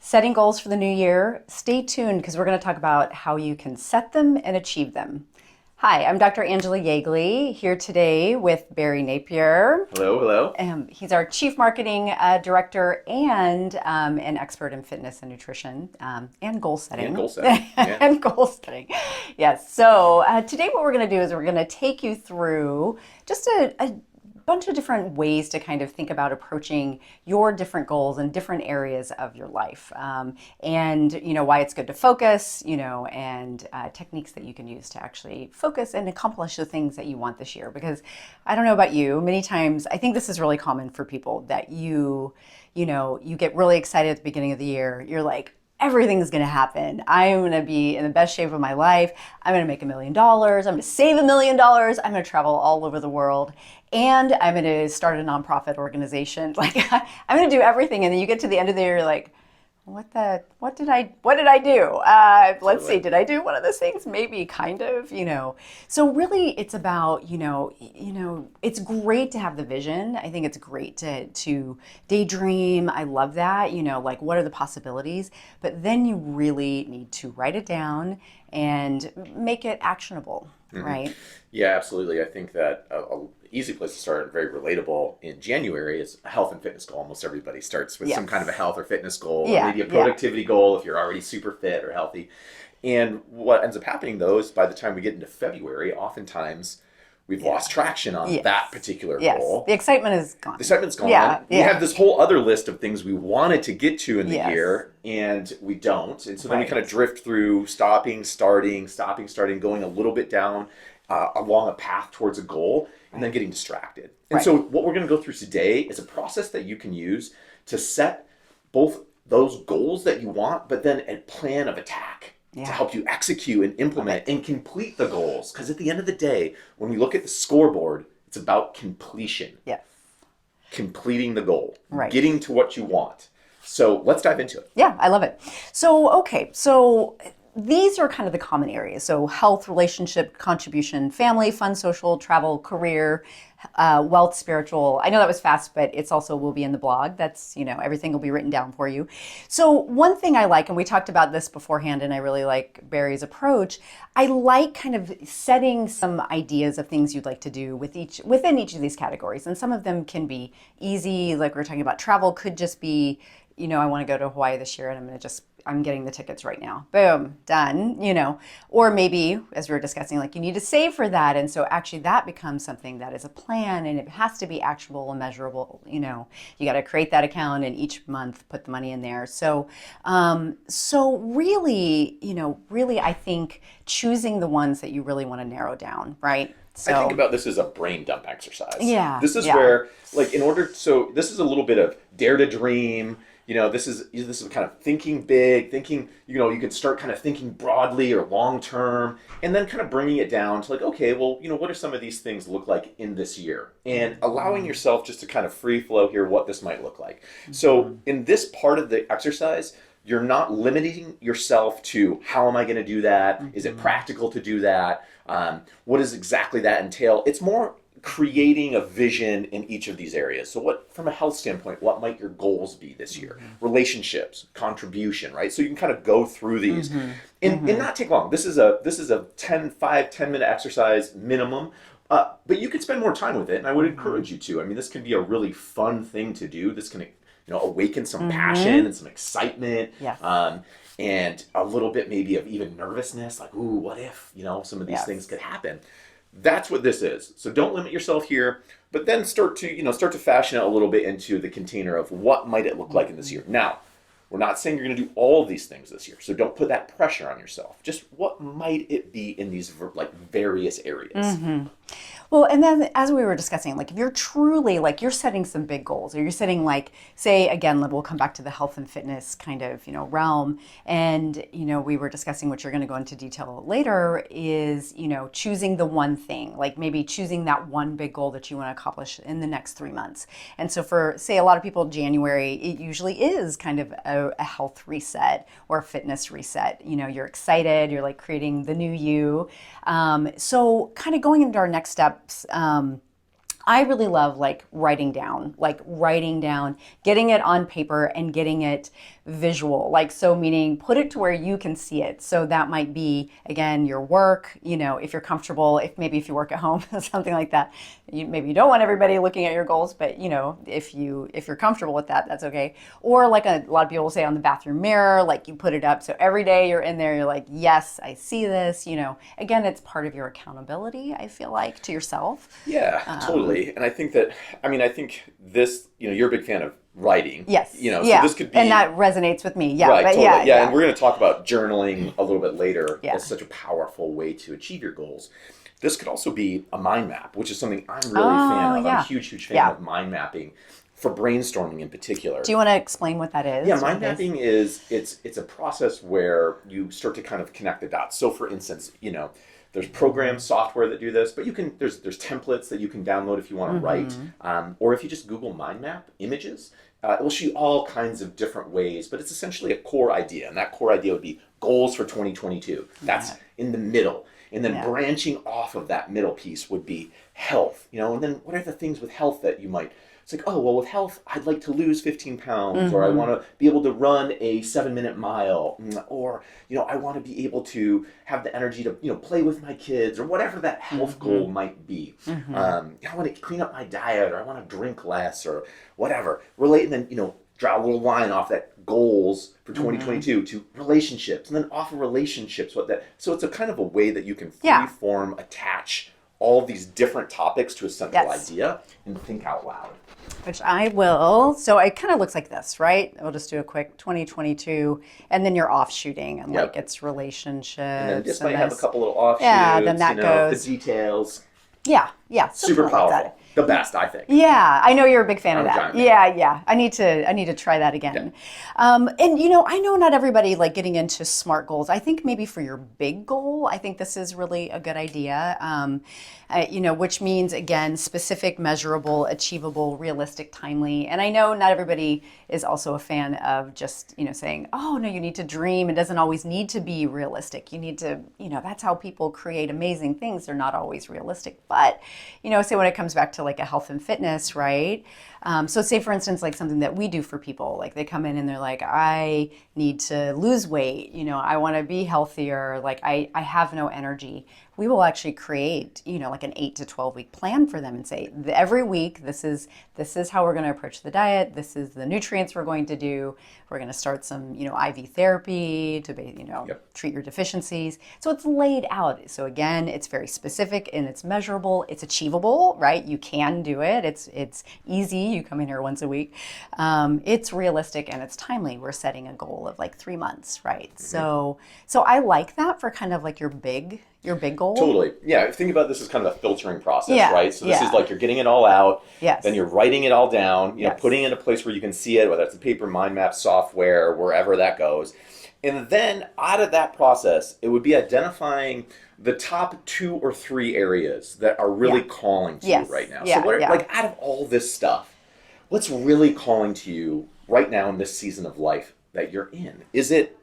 setting goals for the new year. Stay tuned because we're going to talk about how you can set them and achieve them. Hi, I'm Dr. Angela Yeagley here today with Barry Napier. Hello, hello. He's our Chief Marketing Director and an expert in fitness and nutrition and goal setting. And goal setting. Yeah. And goal setting. Yes. So today what we're going to do is we're going to take you through just a bunch of different ways to kind of think about approaching your different goals in different areas of your life, and why it's good to focus, and techniques that you can use to actually focus and accomplish the things that you want this year. Because I don't know about you, many times I think this is really common for people that you get really excited at the beginning of the year. You're like, everything's going to happen. I'm going to be in the best shape of my life. I'm going to make $1 million. I'm going to save $1 million. I'm going to travel all over the world. And I'm going to start a nonprofit organization. Like, I'm going to do everything. And then you get to the end of the year, you're like, what did I do? Let's see, did I do one of those things? Maybe, kind of, So really it's about, it's great to have the vision. I think it's great to daydream. I love that, like what are the possibilities? But then you really need to write it down and make it actionable, right? Yeah, absolutely. I think that a easy place to start and very relatable in January is a health and fitness goal. Almost everybody starts with some kind of a health or fitness goal, or maybe a productivity goal if you're already super fit or healthy. And what ends up happening though is by the time we get into February, oftentimes we've lost traction on that particular goal. The excitement is gone. The excitement's gone. We have this whole other list of things we wanted to get to in the year, and we don't. And so then we kind of drift through stopping, starting, going a little bit down along a path towards a goal, and then getting distracted. And so what we're going to go through today is a process that you can use to set both those goals that you want, but then a plan of attack to help you execute and implement and complete the goals. Because at the end of the day, when we look at the scoreboard, it's about completion. Yes. Completing the goal. Getting to what you want. So let's dive into it. Yeah, I love it. So these are kind of the common areas. So health, relationship, contribution, family, fun, social, travel, career, wealth, spiritual. I know that was fast, but it's also will be in the blog. That's, everything will be written down for you. So one thing I like, and we talked about this beforehand, and I really like Barry's approach. I like kind of setting some ideas of things you'd like to do within each of these categories. And some of them can be easy, like we were talking about. Travel could just be, I want to go to Hawaii this year, and I'm getting the tickets right now. Boom, done, Or maybe, as we were discussing, like you need to save for that. And so actually that becomes something that is a plan, and it has to be actionable and measurable. You got to create that account and each month put the money in there. So really, I think choosing the ones that you really want to narrow down, right? So, I think about this as a brain dump exercise. Yeah. This is where, like, this is a little bit of dare to dream. This is kind of thinking big, thinking, you can start kind of thinking broadly or long term, and then kind of bringing it down to like, okay, well, what do some of these things look like in this year? And allowing yourself just to kind of free flow here what this might look like. So in this part of the exercise, you're not limiting yourself to how am I going to do that? Is it practical to do that? What does exactly that entail? It's more creating a vision in each of these areas. So what, from a health standpoint, what might your goals be this year? Relationships, contribution, right? So you can kind of go through these and not take long. This is a 10 minute exercise minimum. But you could spend more time with it, and I would encourage you to. I mean, this can be a really fun thing to do. This can awaken some passion and some excitement. Yes. And a little bit maybe of even nervousness, like, ooh, what if, some of these things could happen. That's what this is. So don't limit yourself here, but then start to fashion it a little bit into the container of what might it look like in this year. Now, we're not saying you're going to do all of these things this year, so don't put that pressure on yourself. Just what might it be in these various areas? Well, and then as we were discussing, like if you're truly like you're setting some big goals, or you're setting like, say again, we'll come back to the health and fitness kind of realm, and we were discussing, which you're going to go into detail later, is choosing the one thing, like maybe choosing that one big goal that you want to accomplish in the next 3 months. And so for say a lot of people, January it usually is kind of a health reset or a fitness reset. You're excited, you're like creating the new you. So kind of going into our next steps. I really love writing down, getting it on paper and getting it visual, like, so meaning put it to where you can see it. So that might be, again, your work, if you're comfortable, if you work at home, something like that. Maybe you don't want everybody looking at your goals, but if you're comfortable with that, that's okay. Or like a lot of people will say on the bathroom mirror, like you put it up so every day you're in there, you're like, yes, I see this. Again, it's part of your accountability, I feel like, to yourself. Yeah, totally. And I think this, you're a big fan of writing. Yes. So yeah. this could be, and that resonates with me. Yeah. right, But totally. Yeah, and we're going to talk about journaling a little bit later Yeah. as such a powerful way to achieve your goals. This could also be a mind map, which is something I'm really a fan of. Yeah. I'm a huge fan Yeah. of mind mapping for brainstorming in particular. Do you want to explain what that is? Yeah, mind mapping is it's a process where you start to kind of connect the dots. So for instance, there's program software that do this, but there's templates that you can download if you want to write, or if you just Google mind map images, it will show you all kinds of different ways, but it's essentially a core idea, and that core idea would be goals for 2022. That's in the middle. And then branching off of that middle piece would be health, and then what are the things with health that you might, it's like, oh, well, with health, I'd like to lose 15 pounds, or I want to be able to run a 7-minute mile, or, I want to be able to have the energy to, play with my kids, or whatever that health goal might be. I want to clean up my diet, or I want to drink less, or whatever. Relate, and then, draw a little line off that goals for 2022 to relationships, and then off of relationships, so it's a kind of a way that you can free-form attach all these different topics to a central idea and think out loud. Which I will. So it kind of looks like this, right? We'll just do a quick 2022, and then you're offshooting, and like it's relationships. And then this might have a couple little offshoots. Yeah, then that goes. The details. Yeah. Super powerful. The best, I think. Yeah, I know you're a big fan of that. Giant. Yeah. I need to try that again. And I know not everybody like getting into SMART goals. I think maybe for your big goal, I think this is really a good idea. Which means, again, specific, measurable, achievable, realistic, timely. And I know not everybody is also a fan of just, saying, oh, no, you need to dream. It doesn't always need to be realistic. You need to, that's how people create amazing things. They're not always realistic. But, say when it comes back to like a health and fitness, right? So say, for instance, like something that we do for people, like they come in and they're like, I need to lose weight. I want to be healthier. Like I have no energy. We will actually create, like an 8 to 12 week plan for them and say, every week, this is how we're going to approach the diet. This is the nutrients we're going to do. We're going to start some, IV therapy to, treat your deficiencies. So it's laid out. So again, it's very specific and it's measurable. It's achievable, right? You can do it. It's easy. You come in here once a week. It's realistic and it's timely. We're setting a goal of like 3 months, right? So I like that for kind of like your big goal. Totally. Yeah. Think about this as kind of a filtering process, Yeah. right? So this is like you're getting it all out. Yes. Then you're writing it all down, Yes. putting it in a place where you can see it, whether it's a paper, mind map, software, wherever that goes. And then out of that process, it would be identifying the top 2 or 3 areas that are really calling to you right now. Yeah. So like out of all this stuff, what's really calling to you right now in this season of life that you're in? Is it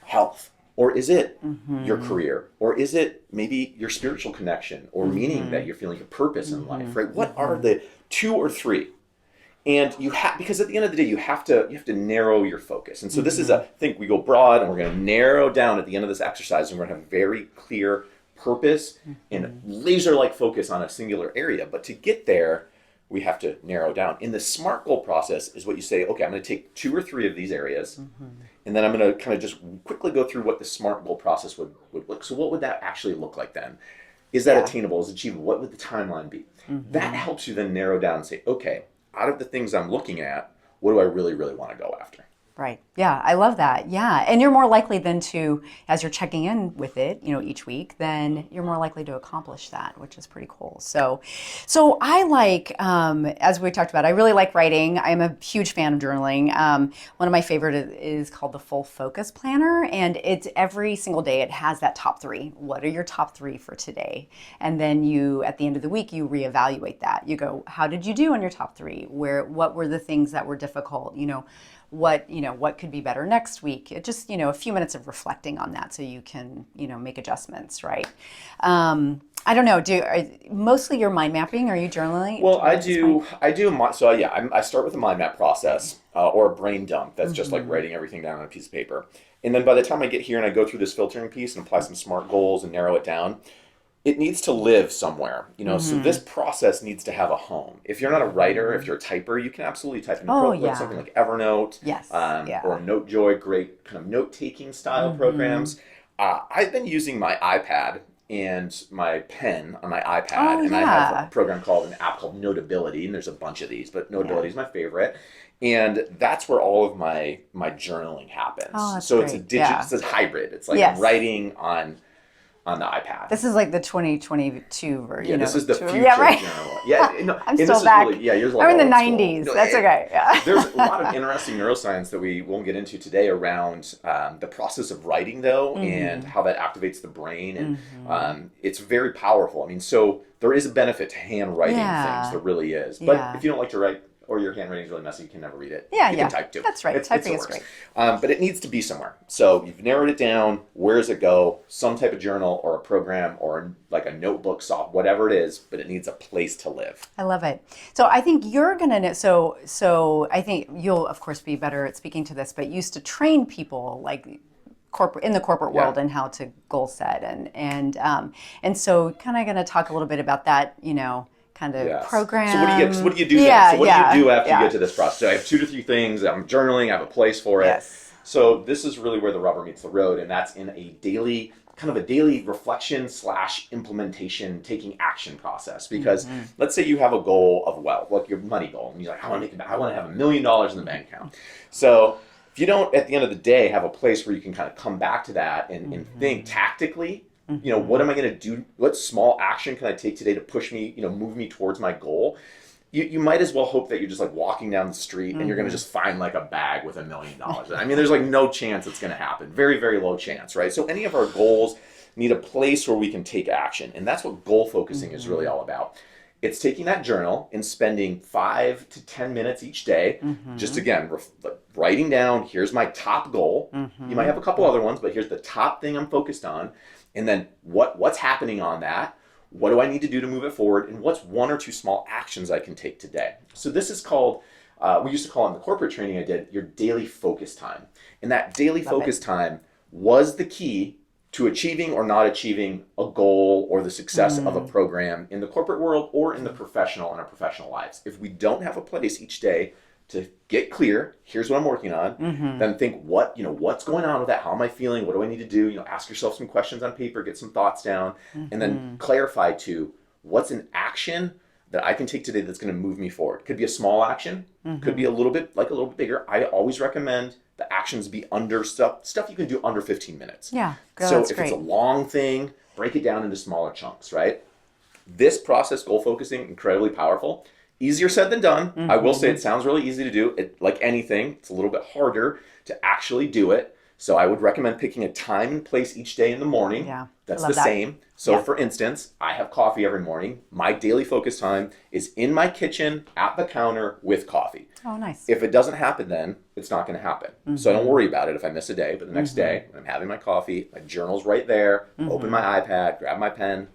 health? Or is it your career? Or is it maybe your spiritual connection or meaning that you're feeling a purpose in life, right? What are the 2 or 3? And you have, because at the end of the day, you have to narrow your focus. And so this is we go broad and we're going to narrow down at the end of this exercise, and we're going to have very clear purpose and laser-like focus on a singular area. But to get there, we have to narrow down. In the SMART goal process is what you say, okay, I'm going to take 2 or 3 of these areas, and then I'm going to kind of just quickly go through what the SMART goal process would look. So what would that actually look like then? Is that attainable? Is it achievable? What would the timeline be? That helps you then narrow down and say, okay, out of the things I'm looking at, what do I really, really want to go after? Right. Yeah, I love that. Yeah. And you're more likely then to, as you're checking in with it, each week, then you're more likely to accomplish that, which is pretty cool. So I like, as we talked about, I really like writing. I'm a huge fan of journaling. One of my favorite is called the Full Focus Planner. And it's every single day, it has that top 3. What are your top 3 for today? And then at the end of the week, you reevaluate that. You go, how did you do on your top 3? What were the things that were difficult? What could be better next week? It just, a few minutes of reflecting on that so you can, make adjustments, right? I don't know. Mostly you're mind mapping? Are you journaling? Well, I at this point? do. I do. So yeah, I start with a mind map process or a brain dump. That's just like writing everything down on a piece of paper. And then by the time I get here and I go through this filtering piece and apply some SMART goals and narrow it down, it needs to live somewhere. So this process needs to have a home. If you're not a writer, if you're a typer, you can absolutely type in a Oh, like yeah. something like Evernote, Yes. Yeah. or NoteJoy, great kind of note-taking style programs. I've been using my iPad and my pen on my iPad, Oh, and I have yeah. a program called an app called Notability, and there's a bunch of these, but Notability Yeah. is my favorite. And that's where all of my journaling happens. Oh, that's So it's a great. digital, Yeah. it's a hybrid. It's like Yes. I'm writing on the iPad. This is like the 2022 version. Yeah, this is the future Yeah, right. journal. Yeah, no, I'm and this still is back. really, yeah, yours is I'm in the old school. 90s. No, That's okay. Yeah. There's a lot of interesting neuroscience that we won't get into today around the process of writing, though, and how that activates the brain, and it's very powerful. I mean, so there is a benefit to handwriting Yeah. things. There really is. But Yeah. if you don't like to write, or your handwriting is really messy, you can never read it. Yeah, you yeah. can type too. That's right. It Typing is works. great. But it needs to be somewhere. So you've narrowed it down. Where does it go? Some type of journal or a program or like a notebook, whatever it is. But it needs a place to live. I love it. So I think you're gonna know. So I think you'll of course be better at speaking to this, but used to train people like corporate in the corporate world Yeah. and how to goal set and so kind of gonna talk a little bit about that. Kind of Yes. program. So what do you get? So what do you do then? Yeah, So what yeah, do you do after yeah. you get to this process? So I have 2 to 3 things. I'm journaling. I have a place for it. Yes. So this is really where the rubber meets the road, and that's in a daily reflection / implementation, taking action process. Because let's say you have a goal of wealth, like your money goal, and you're like, I want to have $1 million in the bank account. So if you don't, at the end of the day, have a place where you can kind of come back to that and think tactically. What am I going to do? What small action can I take today to push me, move me towards my goal? You might as well hope that you're just like walking down the street and you're going to just find like a bag with $1 million. I mean, there's like no chance it's going to happen. Very, very low chance, right? So any of our goals need a place where we can take action. And that's what goal focusing is really all about. It's taking that journal and spending 5 to 10 minutes each day, just again, writing down, here's my top goal. You might have a couple other ones, but here's the top thing I'm focused on. And then what's happening on that? What do I need to do to move it forward? And what's 1 or 2 small actions I can take today? So this is called, we used to call it in the corporate training I did, your daily focus time. And that daily focus time was the key to achieving or not achieving a goal or the success of a program in the corporate world or in the professional in our professional lives. If we don't have a place each day to get clear, here's what I'm working on, then think what's going on with that? How am I feeling? What do I need to do? Ask yourself some questions on paper, get some thoughts down, and then clarify to what's an action that I can take today that's going to move me forward. Could be a small action, could be a little bit bigger. I always recommend the actions be under stuff you can do under 15 minutes. Yeah, So that's if great. it's a long thing, break it down into smaller chunks, right? This process, goal focusing, incredibly powerful. Easier said than done. I will say it sounds really easy to do. Like anything, it's a little bit harder to actually do it. So I would recommend picking a time and place each day in the morning. Yeah, That's I the love that. same. So Yeah. for instance, I have coffee every morning. My daily focus time is in my kitchen at the counter with coffee. Oh, nice. If it doesn't happen then, it's not going to happen. So I don't worry about it if I miss a day. But the next day, when I'm having my coffee, my journal's right there, open my iPad, grab my pen,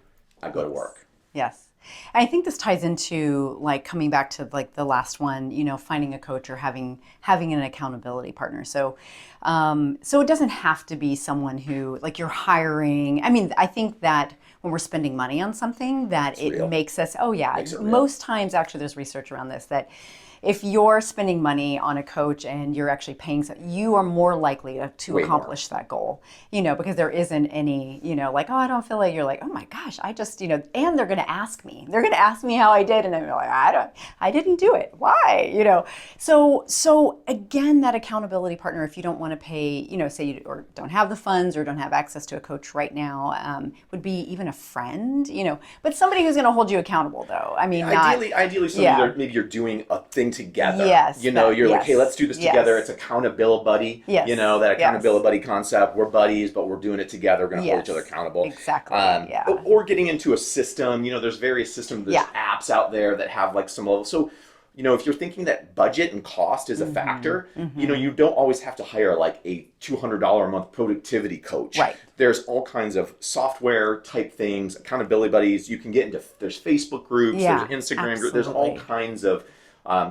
I go to work. Yes. I think this ties into like coming back to like the last one, finding a coach or having an accountability partner. So it doesn't have to be someone who like you're hiring. I mean, I think that when we're spending money on something that it real. makes us, Makes it real. most times actually there's research around this that if you're spending money on a coach and you're actually paying, you are more likely to Way accomplish that goal, because there isn't any, like, oh, I don't feel like, you're like, oh my gosh, I just, and they're going to ask me, how I did. And I'm like, I didn't do it. Why? So again, that accountability partner, if you don't want to pay, say you or don't have the funds or don't have access to a coach right now, would be even a friend, but somebody who's going to hold you accountable though. I mean, Ideally, maybe you're doing a thing together. Yes, You're like, yes, hey, let's do this yes. together. It's accountability buddy. Yes, That yes. accountability buddy concept. We're buddies, but we're doing it together. We're going to hold Yes, each other accountable. exactly, yeah. Or getting into a system. There's various systems. There's apps out there that have like some level. So if you're thinking that budget and cost is a factor, you don't always have to hire like a $200 a month productivity coach. Right. There's all kinds of software type things, accountability buddies. You can get into, there's Facebook groups, Yeah, there's Instagram groups, there's all absolutely. kinds of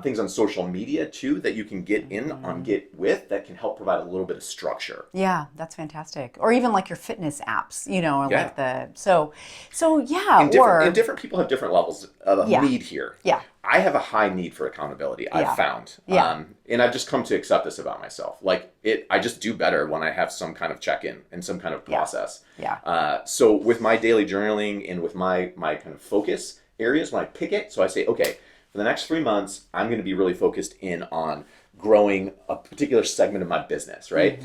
things on social media too that you can get in on Get With that can help provide a little bit of structure. Yeah, that's fantastic. Or even like your fitness apps, or Yeah. like so yeah, And different people have different levels of Yeah. need here. Yeah. I have a high need for accountability. Yeah. I've found, Yeah. and I've just come to accept this about myself. Like I just do better when I have some kind of check-in and some kind of process. Yeah. So with my daily journaling and with my kind of focus areas, when I pick it, so I say, okay, for the next 3 months, I'm going to be really focused in on growing a particular segment of my business. Right.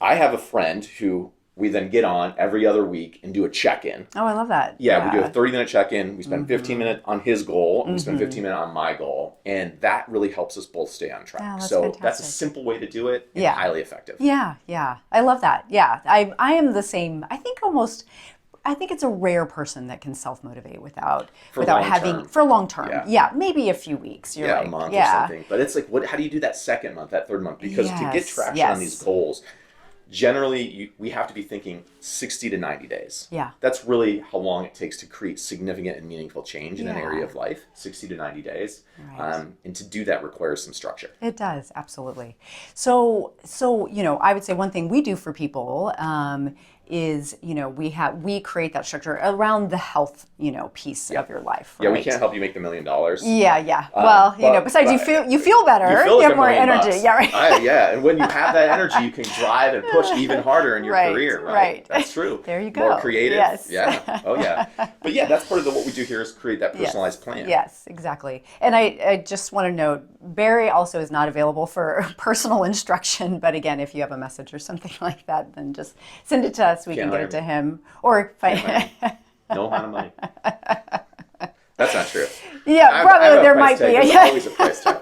I have a friend who we then get on every other week and do a check-in. Oh, I love that. Yeah, we do a 30-minute check-in. We spend 15 minutes on his goal, and we spend 15 minutes on my goal. And that really helps us both stay on track. Yeah, that's so that's a fantastic. simple way to do it and Yeah. highly effective. Yeah, yeah. I love that. Yeah. I am the same. I think it's a rare person that can self-motivate without long having term. for long term. Yeah. Yeah, maybe a few weeks. You're Yeah, like, a month yeah. or something. But it's like, how do you do that second month, that third month? Because to get Yes, traction on yes. these goals, generally we have to be thinking 60 to 90 days. Yeah. That's really how long it takes to create significant and meaningful change in an Yeah. area of life, 60 to 90 days. Right. And to do that requires some structure. It does, absolutely. So I would say one thing we do for people is we create that structure around the health piece of your life. Yeah, we right? can't help you make the $1 million. Yeah. Well, besides you feel better, You feel like have $1 more million energy. bucks. Yeah, right. Yeah, and when you have that energy, you can drive and push even harder in your Right, career, right? right. That's true. There you More go. creative. Yes. Yeah. Oh, yeah. But yeah, that's part of what we do here is create that personalized plan. Yes, exactly. And I just want to note, Barry also is not available for personal instruction. But again, if you have a message or something like that, then just send it to us. We Can't can get hire it to me. him. Or if No amount of money. That's not true. yeah, I probably have a there price might be. tag. There's always a price tag.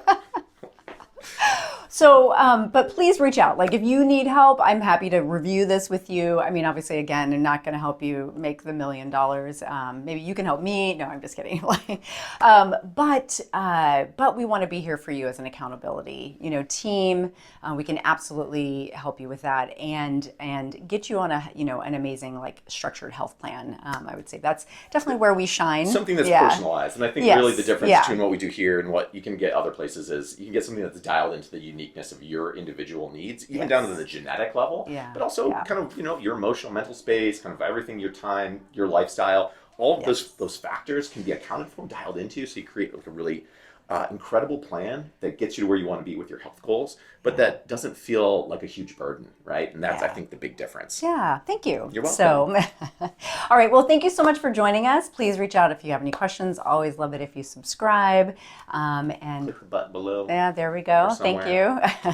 So, but please reach out. Like if you need help, I'm happy to review this with you. I mean, obviously, again, I'm not going to help you make the $1 million. Maybe you can help me. No, I'm just kidding. But we want to be here for you as an accountability, team. We can absolutely help you with that and get you on an amazing like structured health plan. I would say that's definitely where we shine. Something that's Yeah. personalized. And I think Yes. really the difference Yeah. between what we do here and what you can get other places is you can get something that's dialed into the uniqueness of your individual needs, even Yes. down to the genetic level, Yeah. but also Yeah. kind of, your emotional, mental space, kind of everything, your time, your lifestyle, all of Yes. those factors can be accounted for, dialed into, so you create like a really incredible plan that gets you to where you want to be with your health goals, but that doesn't feel like a huge burden, right? And that's, I Yeah. think, the big difference. Yeah, thank you. You're So, all right. Well, thank you so much for joining us. Please reach out if you have any questions. Always love it if you subscribe. And Click the button below. yeah, there we go. Or Thank somewhere. you.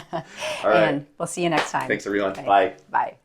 All right. And we'll see you next time. Thanks, everyone. Okay. Bye. Bye.